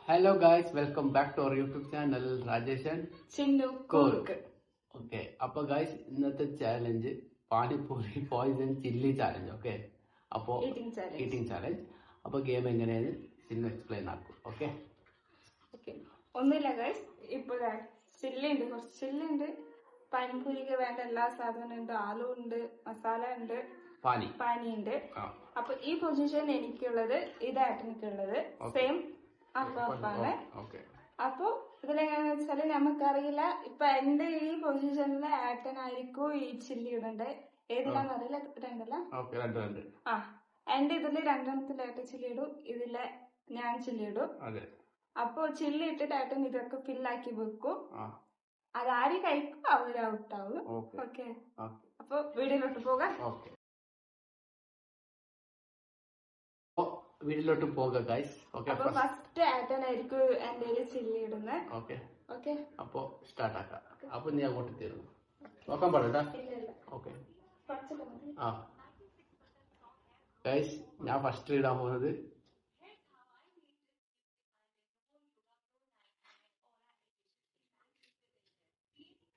Hello guys, welcome back to our YouTube channel Rajesh and Chindu Cook. Okay, appo guys, ഇന്നത്തെ challenge panipuri poison chilli challenge. Okay, അപ്പോ eating challenge. അപ്പൊ game എങ്ങനെയാണ് Chinnu explain ആക്കും. Okay ഒന്നുമില്ല guys, ഇപ്പൊ chilli ഉണ്ട്, കുറച്ച് ചില്ലി ഉണ്ട്, പാനിപൂരിക്ക് വേണ്ട എല്ലാ സാധനവും ഉണ്ട്, ആലു ഉണ്ട്, മസാല ഉണ്ട്, പാനി ഉണ്ട്. അപ്പൊ ഈ പൊസിഷൻ എനിക്കുള്ളത്, ഇതായിട്ട് എനിക്കുള്ളത് സെയിം അപ്പാണ്. അപ്പൊ ഇതിലെങ്ങനെയാന്ന് വെച്ചാല് നമുക്കറിയില്ല, ഇപ്പൊ എന്റെ ഈ പൊസിഷനില് ഏട്ടനായിരിക്കും ഈ ചില്ലി ഇടണ്ടേ. ഏതിലാന്നറിയില്ല, രണ്ടല്ല. ആ, എന്റെ ഇതില് രണ്ടെണ്ണത്തിലായിട്ട് ചില്ലി ഇടും, ഇതിലെ ഞാൻ ചില്ലി ഇടും. അപ്പൊ ചില്ലി ഇട്ടിട്ട് ഏട്ടൻ ഇതൊക്കെ ഫില്ലാക്കി വെക്കും. അതാര് കഴിക്കും അവര് ഔട്ടാവും. ഓക്കെ, അപ്പൊ വീടിലോട്ട് പോകാം. വീട്ടിലോട്ട് പോകാം ഗൈസ്. അപ്പൊ ഫസ്റ്റ് ഏട്ടനായിരിക്കും എന്റെ ചില്ലി ഇടുന്നത്. ഓക്കെ, അപ്പൊ സ്റ്റാർട്ട് ആക്കാം. അപ്പൊ നീ അങ്ങോട്ട് തീർന്നു നോക്കാൻ പാടില്ല. ഓക്കെ, ആ ഗൈസ്, ഞാൻ ഫസ്റ്റ് ഇടാൻ പോകുന്നത്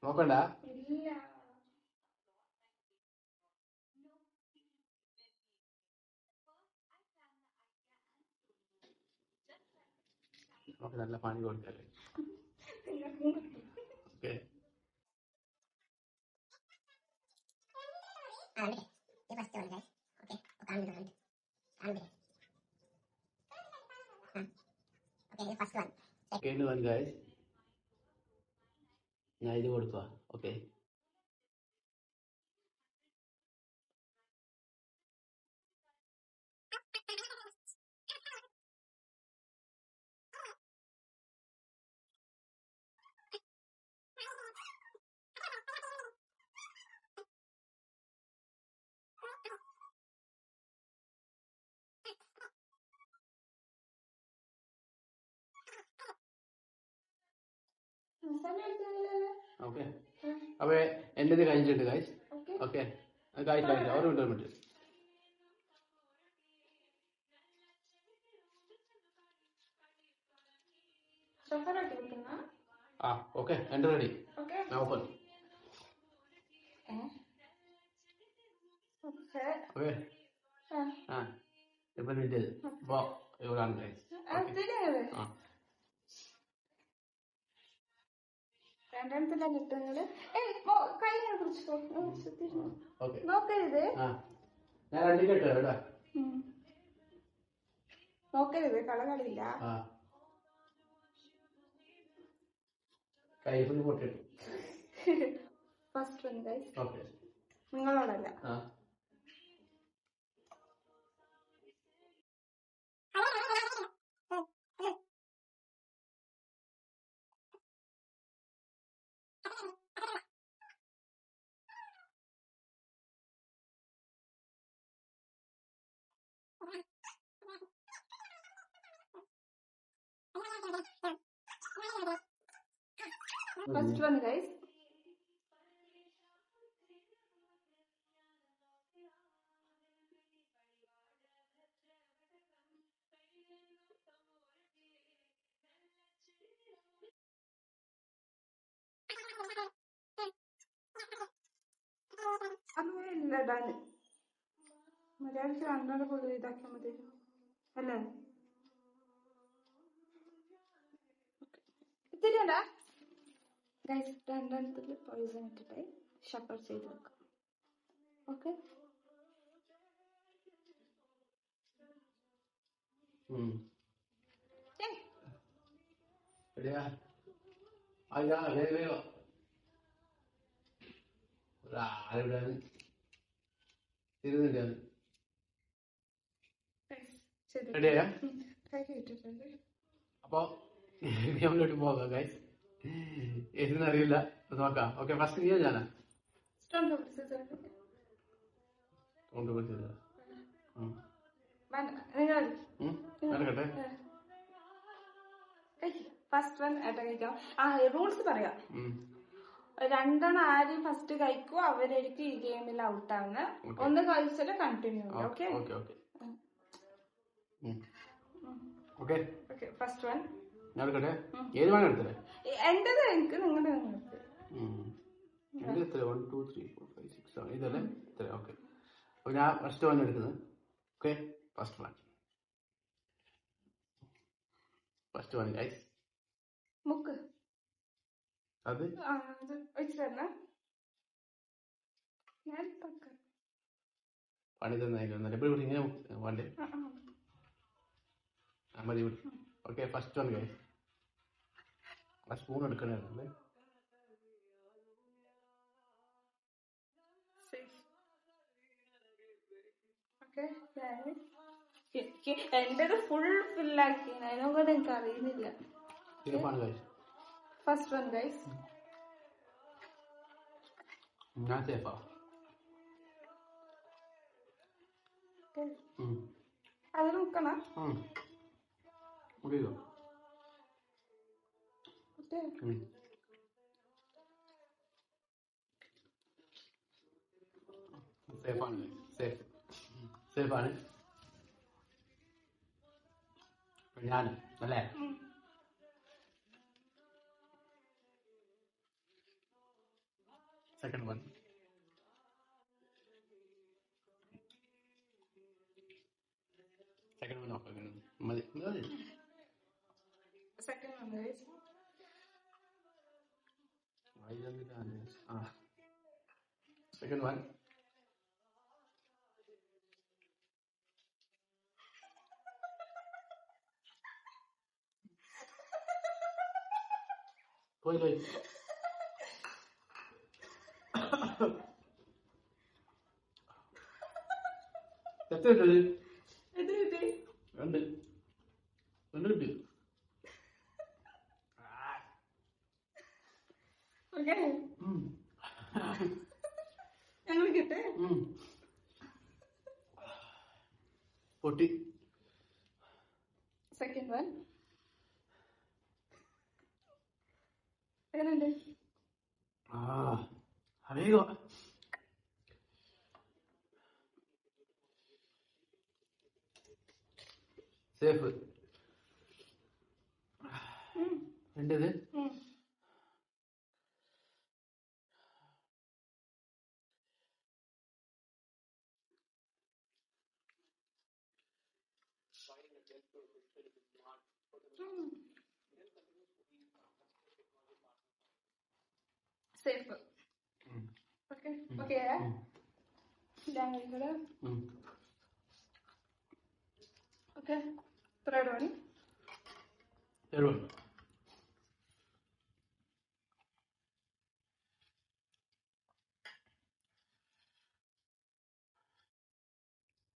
നോക്കണ്ട. നമുക്ക് നല്ല പണി കൊടുക്കല്ലേ. ഓക്കെ, ഞാൻ ഇത് കൊടുക്കുക. Okay, okay. അപ്പൊ എന്റേത് കഴിഞ്ഞിട്ടുണ്ട് ഗൈസ്. ഓക്കെ, കഴിച്ചില്ല, ഒരു മിനിറ്റ്. ആ ഓക്കെ, എന്റെ റെഡി. ഓപ്പൺ. ഓക്കെ, ആ ഇപ്പൊ നിന്റെ ഇവിടാണ് ഗൈസ്. നോക്കരുത്, നോക്കരുത്, കളകളില്ല. ഫസ്റ്റ് വൺ ഗൈസ്, നിങ്ങളോടല്ല. First one guys. അതുപോലെയല്ല ഇടാന്, മര്യാദക്ക് രണ്ടാളെ പോലെ ഇതാക്കിയാൽ മതി അല്ലേ. ഇത്തിരിയല്ല ഗൈസ്, രണ്ടെണ്ണത്തിൽ പോയിസൺ ഇട്ടിട്ട് ഷഫർ ചെയ്ത് വെക്കാം. ഓക്കെ, അപ്പൊ ഗെയിമിലോട്ട് പോകാം ഗൈസ്. ഏതെന്നറിയില്ല, നോക്കാം. ഓക്കെ, ഫസ്റ്റ് നീ ഞാനാ നടക്കട്ടെ. ഫസ്റ്റ് വൺ ഏട്ടാ കഴിക്കാം. ആ റൂൾസ് പറയാം. രണ്ടെണ്ണം ആരും ഫസ്റ്റ് കഴിക്കും അവരായിരിക്കും ഈ ഗെയിമിൽ ഔട്ടാവുന്നത്. ഒന്ന് കഴിച്ചിട്ട് continue. Okay, okay okay first one ഞാൻ എടുക്കട്ടെ. ഏത് വേണം എടുത്തേ? എന്റേത് എനിക്ക് നിങ്ങളുടെ നിങ്ങൾക്ക് എൻ്റെ എത്ര 1 2 3 4 5 6 7 ഇതല്ലേ ഇത്ര. ഓക്കെ, അപ്പോൾ ഞാൻ ഫസ്റ്റ് വൺ എടുക്കുന്നത്. Okay, first one guys. മുക്ക് അത് വെച്ച് തരണം. ഞാൻ പണി തന്നെ എപ്പോഴും ഇങ്ങനെ വേണ്ടേ? മതി. Okay, first one guys. ആ സ്പൂൺ എടുക്കണല്ലേ? എന്റേത് ഫുൾ ഫില്ലാക്കി, അതിനോട് എനിക്ക് അറിയുന്നില്ല. First one guys. ഞാൻ സേഫാ. അത് നോക്കണം. സേഫാണ് ഞാൻ അല്ലേ? Second one. Second one off മതി. Second one guys. Second one. പോയി എത്ര കിട്ടി? രണ്ട് കിട്ടി. ഞങ്ങൾ കിട്ടേ പൊട്ടി. സെക്കൻഡ് വൺ എങ്ങനെയുണ്ട്? അറിയോ സേഫ്. വേണ്ടത് safe. Okay okay. Okay, third one.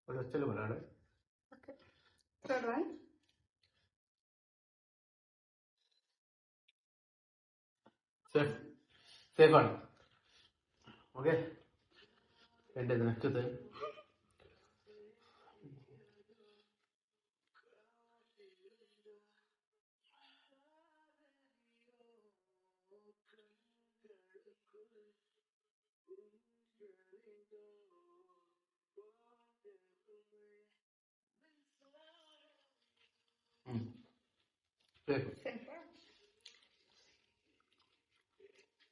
ഒരൊച്ചല് പറയാണ്. Okay, third one. സേഫാണ്. ഓക്കെ, എൻ്റെ next Safe.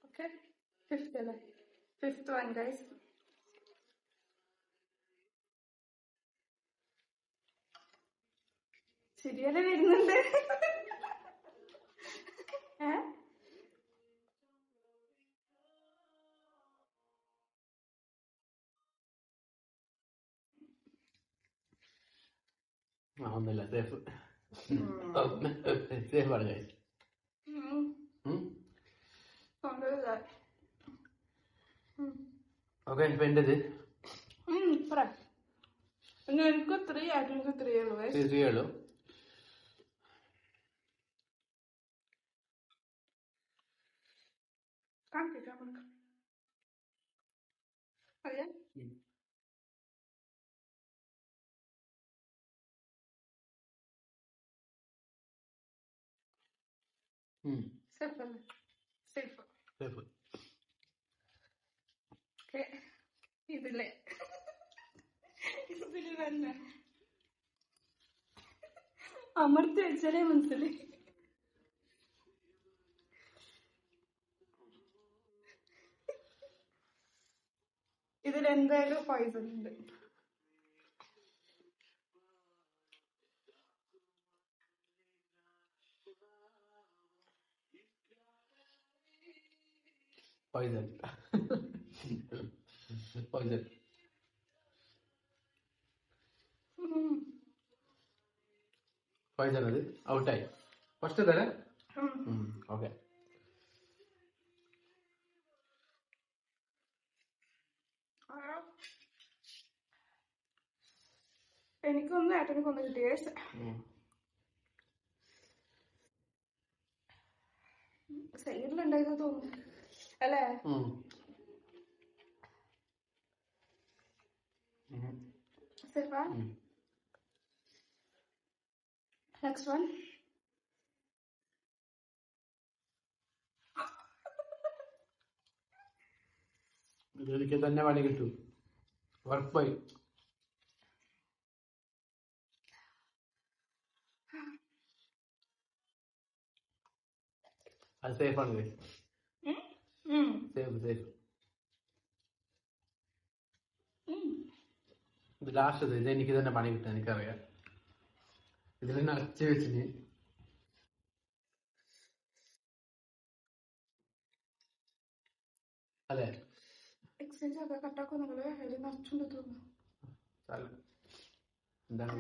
Okay, fifth one guys. ശരിയല്ലേ വരുന്നുണ്ട്? ഒന്നുമില്ല, സേഫ്. സേഫാണ് ഗൈസ്. ഓക്കെ, ഇപ്പൊ എന്റേത് എനിക്ക് 3 ആയിട്ട് 3 ഉള്ളൂ. അതെ. സേഫ്. ഇതില് തന്നെ അമർത്തി വെച്ചാലേ മനസ്സിലായി. ഇതിലെന്തായാലും പോയിസൺ ഉണ്ട്. പോയിസൺ പോയിസൺ പോയിസൺ അത് ഔട്ടായി. ഫസ്റ്റ് തരാം. ഓക്കെ. എനിക്കൊന്നും ഏട്ടനിക്കൊന്നും കിട്ടിയ സൈഡിലുണ്ടായിരുന്നു തോന്നുന്നു അല്ലേ? Next one. എനിക്ക് തന്നെ പണി കിട്ടും. വർക്ക് പോയി. അത് സേഫാണ്. Safe safe. ഇത് ലാസ്റ്റ് ഇത് എനിക്ക് തന്നെ പണി കിട്ടും. എനിക്കറിയാം. ഇതിൽ നിറച്ച് വെച്ചിന്. അല്ലേ? എക്സ്ചേഞ്ച് ഒക്കെ കട്ടാക്കുന്നുള്ളൂ. അതിൽ നിറച്ചുണ്ട് തോന്നുന്നു. എന്താണ്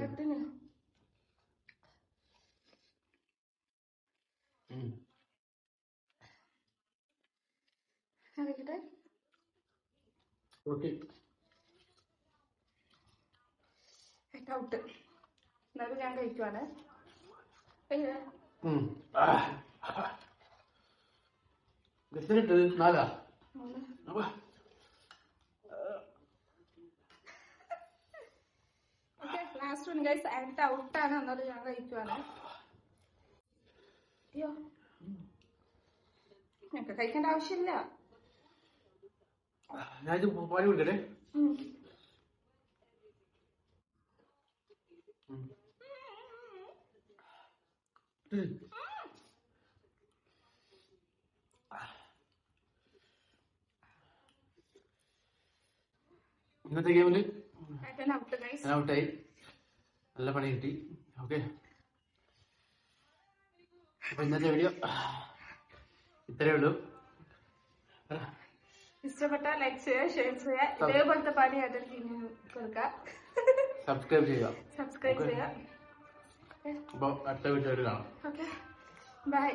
ഔട്ട്. എന്നാലും ഞാൻ കഴിക്കുവാണ്. നാലാ ലാസ്റ്റ് വൺ ഗൈസ്. ആയിട്ട് ഔട്ടാണ്. എന്നാലും ഞാൻ കഴിക്കുവാണ്. അയ്യോ, ഞങ്ങൾക്ക് കഴിക്കേണ്ട ആവശ്യമില്ല. ഞാൻ പാല് കുടിക്കട്ടെ. ഇന്നത്തെ ഗെയിമില് ഔട്ടായി. നല്ല പണി കിട്ടി. ഓക്കെ. അപ്പൊ ഇന്നത്തെ വീഡിയോ ഇത്രയേ ഉള്ളൂ. ഇഷ്ടപ്പെട്ട ലൈക്ക് ചെയ്യുക, ഷെയർ ചെയ്യുക. ഇതേപോലത്തെ പണി അതിൽ കൊടുക്കുക. സബ്സ്ക്രൈബ് ചെയ്യുക. സബ്സ്ക്രൈബ് ചെയ്യുക. അപ്പോൾ അടുത്ത വീഡിയോയിൽ കാണാം. Okay, by.